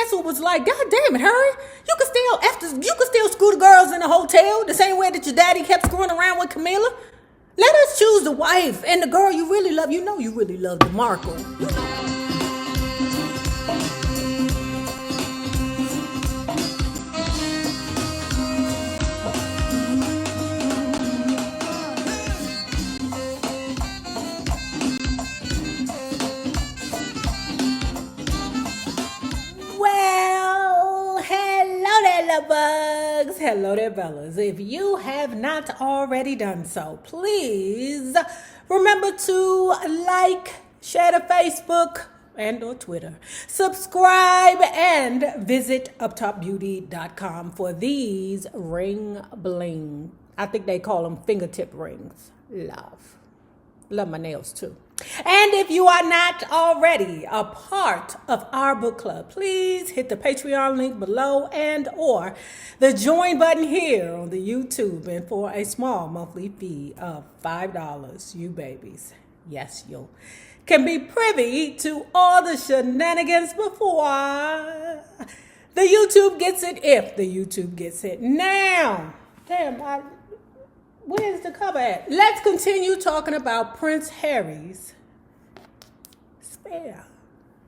ass who was like, God damn it, Harry, you can still screw the girls in the hotel the same way that your daddy kept screwing around with Camilla. Let us choose the wife and the girl you really love. You know you really love DeMarco. You know. Bugs. Hello there, fellas. If you have not already done so, please remember to like, share to Facebook and or Twitter, subscribe, and visit uptopbeauty.com for these ring bling. I think they call them fingertip rings. Love my nails too. And if you are not already a part of our book club, please hit the Patreon link below and or the join button here on the YouTube. And for a small monthly fee of $5, you babies, yes, you can be privy to all the shenanigans before the YouTube gets it, if the YouTube gets it. Now, where's the cover at? Let's continue talking about Prince Harry's spare.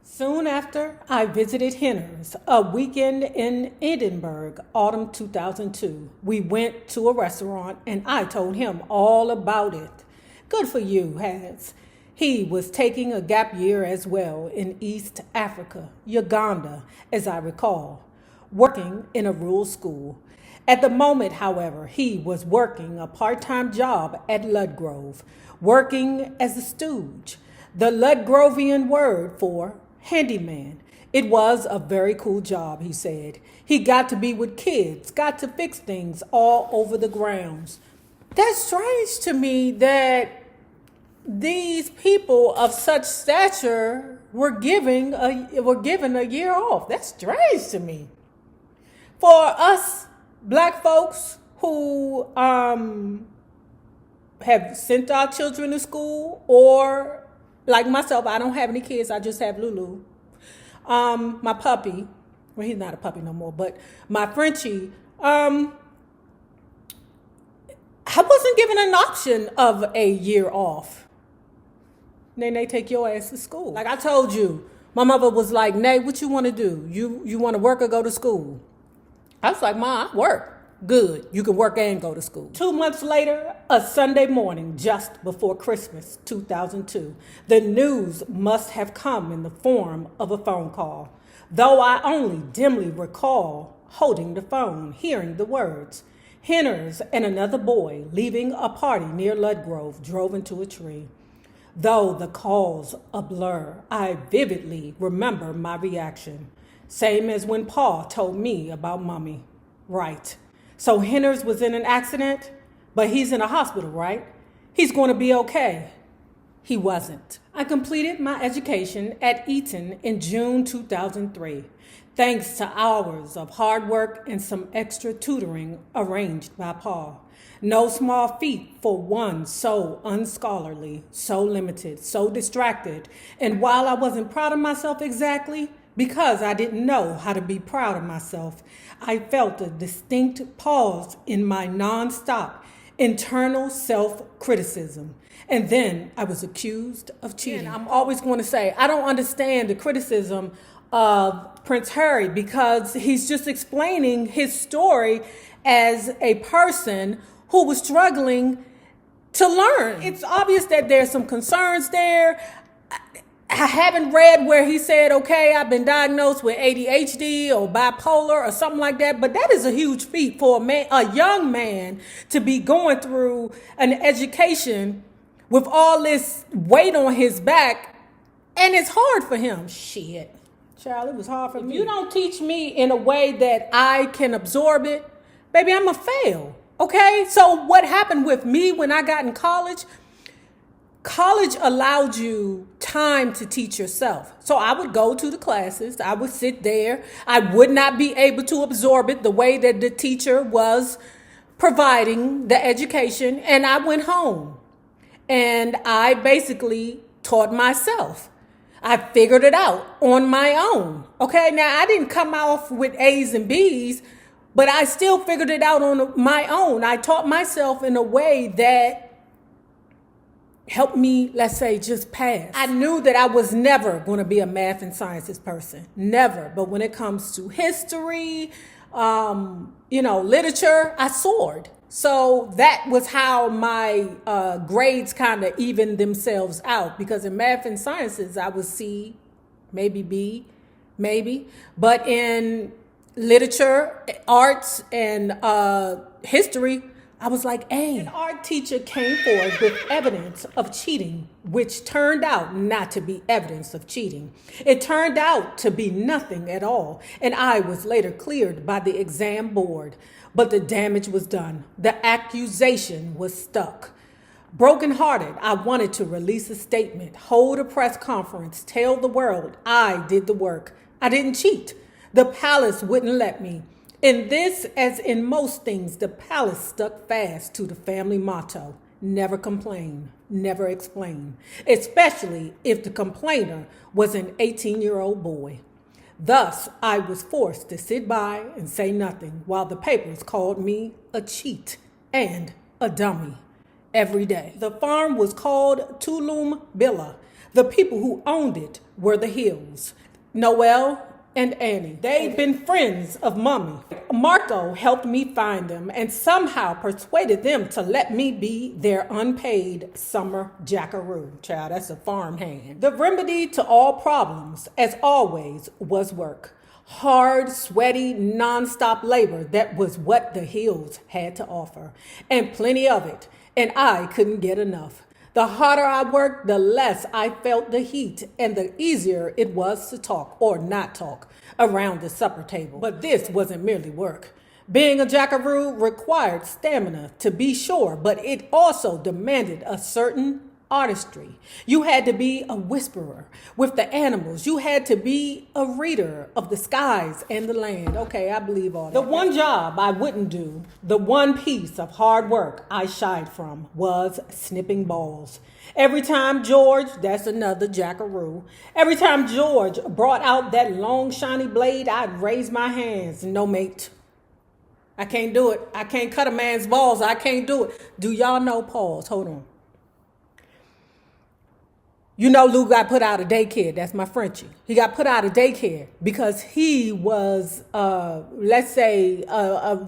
Soon after I visited Henner's, a weekend in Edinburgh, autumn 2002, we went to a restaurant and I told him all about it. Good for you, Has. He was taking a gap year as well in East Africa, Uganda, as I recall, working in a rural school. At the moment, however, he was working a part-time job at Ludgrove, working as a stooge, the Ludgrovian word for handyman. It was a very cool job, he said. He got to be with kids, got to fix things all over the grounds. That's strange to me that these people of such stature were given a year off. That's strange to me. For us Black folks who have sent our children to school, or like myself, I don't have any kids, I just have Lulu. My puppy, well, he's not a puppy no more, but my Frenchie, I wasn't given an option of a year off. Then they take your ass to school. Like I told you, my mother was like, Nay, what you want to do? You want to work or go to school? I was like, Ma, I work. Good. You can work and go to school. 2 months later, a Sunday morning, just before Christmas, 2002, the news must have come in the form of a phone call, though I only dimly recall holding the phone, hearing the words. Henner's and another boy leaving a party near Ludgrove drove into a tree. Though the call's a blur, I vividly remember my reaction. Same as when Paul told me about Mommy. Right. So Henner's was in an accident, but he's in a hospital, right? He's going to be okay. He wasn't. I completed my education at Eton in June 2003, thanks to hours of hard work and some extra tutoring arranged by Paul. No small feat for one so unscholarly, so limited, so distracted. And while I wasn't proud of myself exactly, because I didn't know how to be proud of myself, I felt a distinct pause in my nonstop internal self-criticism. And then I was accused of cheating. And I'm always going to say, I don't understand the criticism of Prince Harry, because he's just explaining his story as a person who was struggling to learn. It's obvious that there's some concerns there. I haven't read where he said, okay, I've been diagnosed with ADHD or bipolar or something like that, but that is a huge feat for a young man to be going through an education with all this weight on his back, and it's hard for him. Shit. Child, it was hard for me. If you don't teach me in a way that I can absorb it, baby, I'm going to fail. Okay? So what happened with me when I got in college? College allowed you time to teach yourself. So I would go to the classes. I would sit there. I would not be able to absorb it the way that the teacher was providing the education. And I went home and I basically taught myself. I figured it out on my own. Okay, now I didn't come off with A's and B's, but I still figured it out on my own. I taught myself in a way that helped me, let's say, just pass. I knew that I was never going to be a math and sciences person, never. But when it comes to history, literature, I soared. So that was how my grades kind of evened themselves out, because in math and sciences, I was C, maybe B, maybe. But in literature, arts, and history, I was like, A. An art teacher came forward with evidence of cheating, which turned out not to be evidence of cheating. It turned out to be nothing at all, and I was later cleared by the exam board. But the damage was done. The accusation was stuck. Brokenhearted, I wanted to release a statement, hold a press conference, tell the world I did the work. I didn't cheat. The palace wouldn't let me. In this, as in most things, the palace stuck fast to the family motto: never complain, never explain, especially if the complainer was an 18-year-old boy. Thus, I was forced to sit by and say nothing while the papers called me a cheat and a dummy every day. The farm was called Tulum Villa. The people who owned it were the Hills, Noel and Annie. They'd been friends of Mommy. Marco helped me find them and somehow persuaded them to let me be their unpaid summer jackaroo. Child, that's a farmhand. The remedy to all problems, as always, was work. Hard, sweaty, nonstop labor. That was what the Hills had to offer, and plenty of it, and I couldn't get enough. The harder I worked, the less I felt the heat, and the easier it was to talk or not talk around the supper table. But this wasn't merely work. Being a jackaroo required stamina, to be sure, but it also demanded a certain artistry. You had to be a whisperer with the animals. You had to be a reader of the skies and the land. Okay, I believe all that. The one job I wouldn't do, the one piece of hard work I shied from, was snipping balls. Every time George, that's another jackaroo, every time George brought out that long shiny blade, I'd raise my hands. No, mate. I can't do it. I can't cut a man's balls. I can't do it. Do y'all know? Pause. Hold on. You know, Lou got put out of daycare. That's my Frenchie. He got put out of daycare because he was, let's say,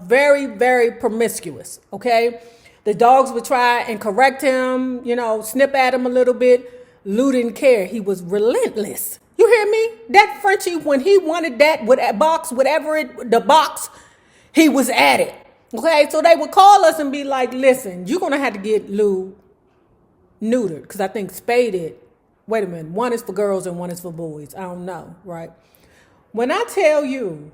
very, very promiscuous, okay? The dogs would try and correct him, snip at him a little bit. Lou didn't care. He was relentless. You hear me? That Frenchie, when he wanted that box, the box, he was at it, okay? So they would call us and be like, listen, you're going to have to get Lou neutered, because I think spaded. Wait a minute, one is for girls and one is for boys. I don't know, right? When I tell you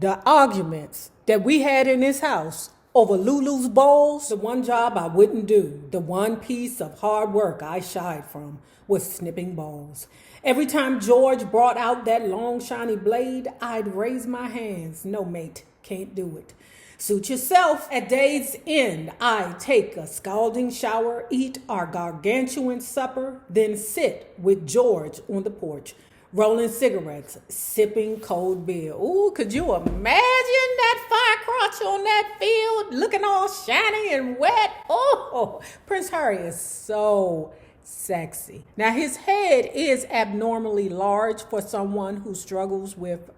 the arguments that we had in this house over Lulu's balls, the one job I wouldn't do, the one piece of hard work I shied from, was snipping balls. Every time George brought out that long shiny blade, I'd raise my hands. No, mate, can't do it. Suit yourself. At day's end, I take a scalding shower, eat our gargantuan supper, then sit with George on the porch, rolling cigarettes, sipping cold beer. Ooh, could you imagine that fire crotch on that field, looking all shiny and wet? Oh, Prince Harry is so sexy. Now, his head is abnormally large for someone who struggles with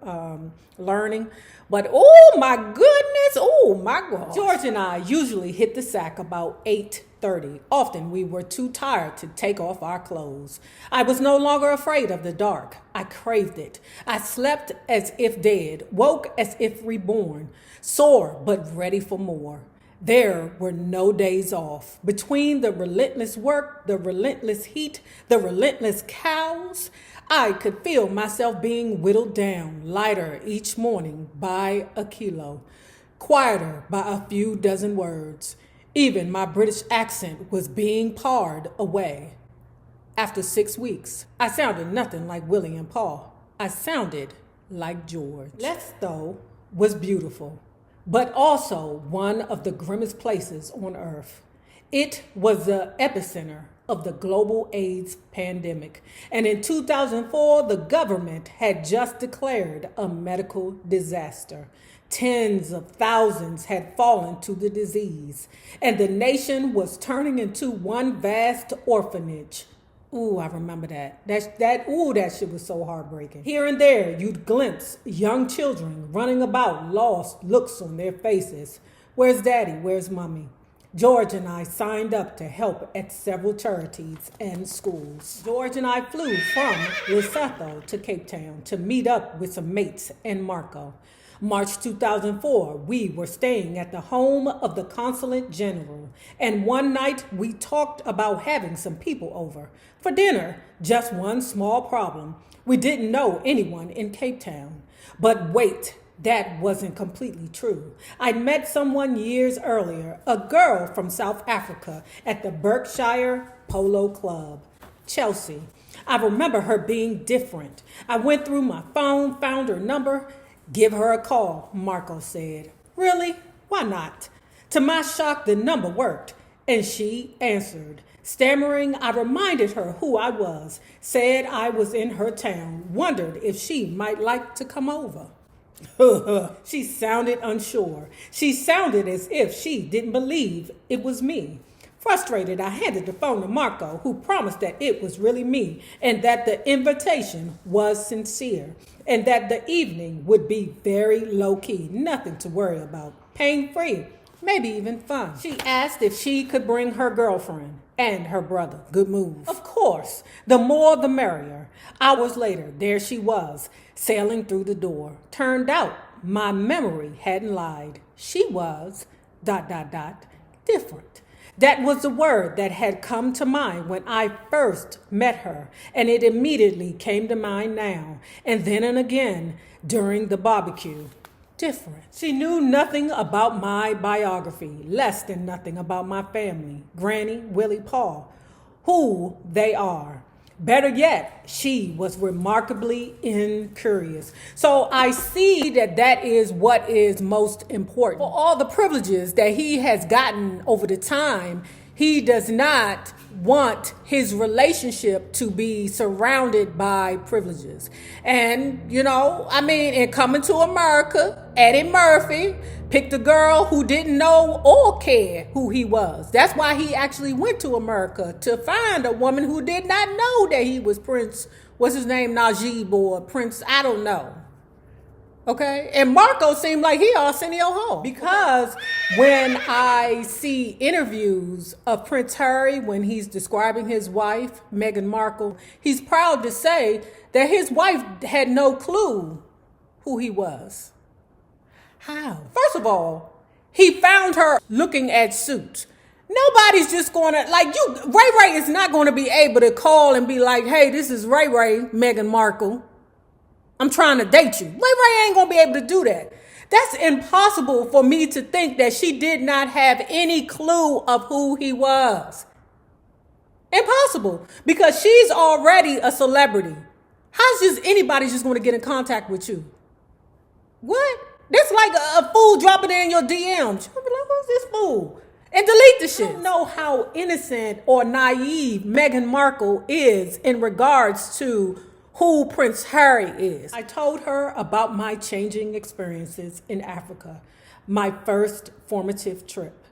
learning. But oh my goodness, oh my God. George and I usually hit the sack about 8:30. Often we were too tired to take off our clothes. I was no longer afraid of the dark. I craved it. I slept as if dead, woke as if reborn, sore but ready for more. There were no days off. Between the relentless work, the relentless heat, the relentless cows, I could feel myself being whittled down, lighter each morning by a kilo, quieter by a few dozen words. Even my British accent was being pared away. After 6 weeks, I sounded nothing like Willie and Paul. I sounded like George. Leicester was beautiful, but also one of the grimmest places on earth. It was the epicenter of the global AIDS pandemic. And in 2004, the government had just declared a medical disaster. Tens of thousands had fallen to the disease, and the nation was turning into one vast orphanage. Ooh, I remember that. That shit was so heartbreaking. Here and there, you'd glimpse young children running about, lost looks on their faces. Where's daddy? Where's mommy? George and I signed up to help at several charities and schools. George and I flew from Lesotho to Cape Town to meet up with some mates and Marco. March 2004, we were staying at the home of the Consulate General, and one night we talked about having some people over for dinner. Just one small problem. We didn't know anyone in Cape Town. But wait, that wasn't completely true. I'd met someone years earlier, a girl from South Africa at the Berkshire Polo Club, Chelsea. I remember her being different. I went through my phone, found her number. Give her a call, Marco said. Really? Why not? To my shock, the number worked, and she answered. Stammering, I reminded her who I was, said I was in her town, wondered if she might like to come over. She sounded unsure. She sounded as if she didn't believe it was me. Frustrated, I handed the phone to Marco, who promised that it was really me and that the invitation was sincere and that the evening would be very low-key, nothing to worry about, pain-free, maybe even fun. She asked if she could bring her girlfriend and her brother. Good move. Of course, the more the merrier. Hours later, there she was, sailing through the door. Turned out, my memory hadn't lied. She was, ... different. That was the word that had come to mind when I first met her, and it immediately came to mind now, and then and again during the barbecue. Different. She knew nothing about my biography, less than nothing about my family, Granny, Willie, Paul, who they are. Better yet, she was remarkably incurious. So I see that is what is most important. For all the privileges that he has gotten over the time, he does not want his relationship to be surrounded by privileges. And, in Coming to America, Eddie Murphy picked a girl who didn't know or care who he was. That's why he actually went to America, to find a woman who did not know that he was Prince, what's his name, Najib or Prince, I don't know. Okay? And Marco seemed like he Arsenio Hall. Because when I see interviews of Prince Harry, when he's describing his wife, Meghan Markle, he's proud to say that his wife had no clue who he was. How? First of all, he found her looking at suits. Nobody's just going to, Ray Ray is not going to be able to call and be like, hey, this is Ray Ray, Meghan Markle. I'm trying to date you. Ray Ray ain't going to be able to do that. That's impossible for me to think that she did not have any clue of who he was. Impossible. Because she's already a celebrity. How's just anybody just going to get in contact with you? What? That's like a fool dropping in your DMs. You'll be like, who's this fool? And delete the shit. I don't know how innocent or naive Meghan Markle is in regards to who Prince Harry is. I told her about my changing experiences in Africa, my first formative trip.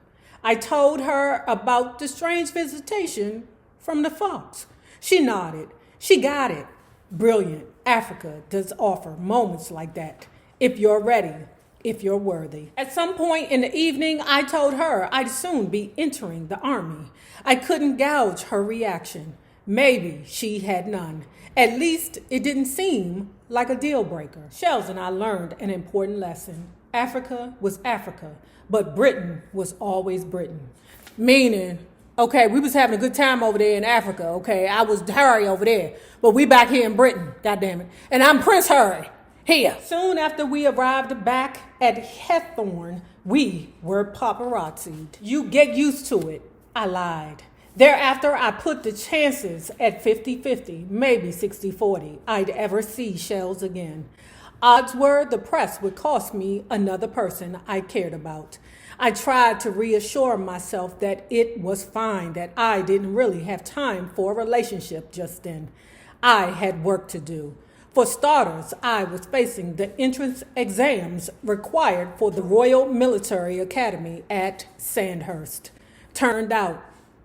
I told her about the strange visitation from the fox. She nodded. She got it. Brilliant. Africa does offer moments like that. If you're ready, if you're worthy. At some point in the evening, I told her I'd soon be entering the army. I couldn't gauge her reaction. Maybe she had none. At least it didn't seem like a deal breaker. Shells and I learned an important lesson. Africa was Africa, but Britain was always Britain. Meaning, okay, we was having a good time over there in Africa, okay? I was Harry over there, but we back here in Britain, goddammit. And I'm Prince Harry, here. Soon after we arrived back at Hawthorne, we were paparazzi'd. You get used to it. I lied. Thereafter, I put the chances at 50-50, maybe 60-40, I'd ever see Shells again. Odds were the press would cost me another person I cared about. I tried to reassure myself that it was fine, that I didn't really have time for a relationship just then. I had work to do. For starters, I was facing the entrance exams required for the Royal Military Academy at Sandhurst. Turned out,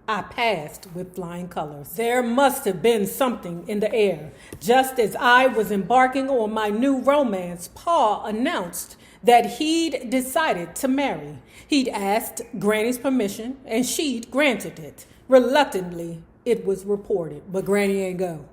I passed with flying colors. There must have been something in the air. Just as I was embarking on my new romance, Paul announced that he'd decided to marry. He'd asked Granny's permission, and she'd granted it. Reluctantly, it was reported, but Granny ain't go.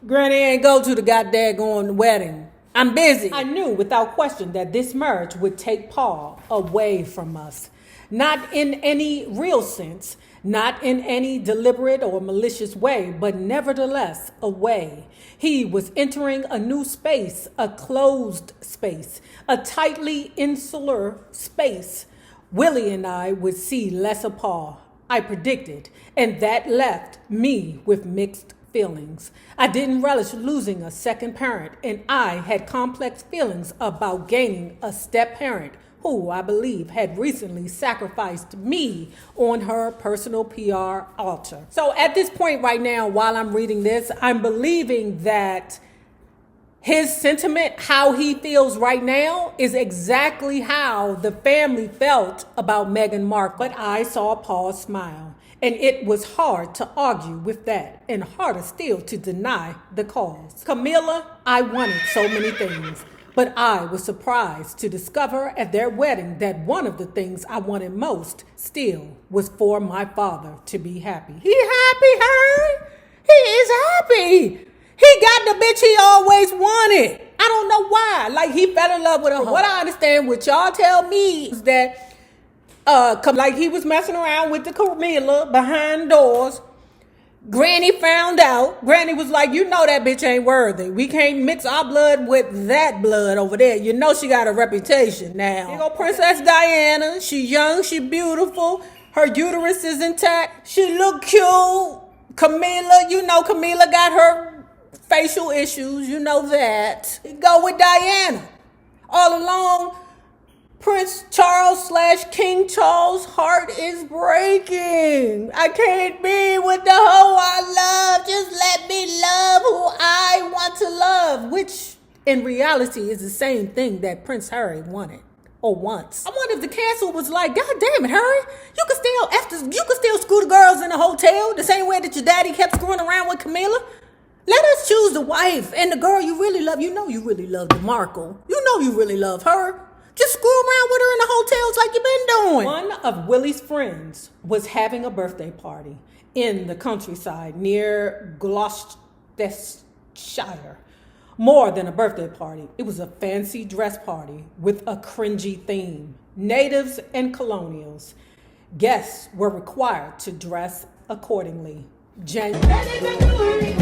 Granny ain't go to the goddamn wedding. I'm busy. I knew without question that this marriage would take Paul away from us. Not in any real sense, not in any deliberate or malicious way, but nevertheless away. He was entering a new space, a closed space, a tightly insular space. Willie and I would see less of Paul, I predicted, and that left me with mixed feelings. I didn't relish losing a second parent, and I had complex feelings about gaining a step-parent who I believe had recently sacrificed me on her personal PR altar. So at this point right now, while I'm reading this, I'm believing that his sentiment, how he feels right now, is exactly how the family felt about Meghan Markle. But I saw Paul smile, and it was hard to argue with that, and harder still to deny the cause. Camilla, I wanted so many things, but I was surprised to discover at their wedding that one of the things I wanted most still was for my father to be happy. He happy, Harry? He is happy. He got the bitch he always wanted. I don't know why. Like, he fell in love with her. What I understand, what y'all tell me, is that like he was messing around with the Camilla behind doors. Granny found out. Granny was like, you know that bitch ain't worthy. We can't mix our blood with that blood over there. You know she got a reputation now. Here go Princess Diana. She young, she beautiful. Her uterus is intact. She look cute. Camilla, you know Camilla got her facial issues. You know that. Go with Diana. All along, Prince Charles / King Charles' heart is breaking. I can't be with the hoe I love. Just let me love who I want to love, which in reality is the same thing that Prince Harry wanted or wants. I wonder if the council was like, God damn it, Harry, you can still screw the girls in the hotel the same way that your daddy kept screwing around with Camilla. Let us choose the wife and the girl you really love. You know you really love the Markle. You know you really love her. Just screw around with her in the hotels like you've been doing. One of Willie's friends was having a birthday party in the countryside near Gloucestershire. More than a birthday party. It was a fancy dress party with a cringy theme. Natives and colonials. Guests were required to dress accordingly. January.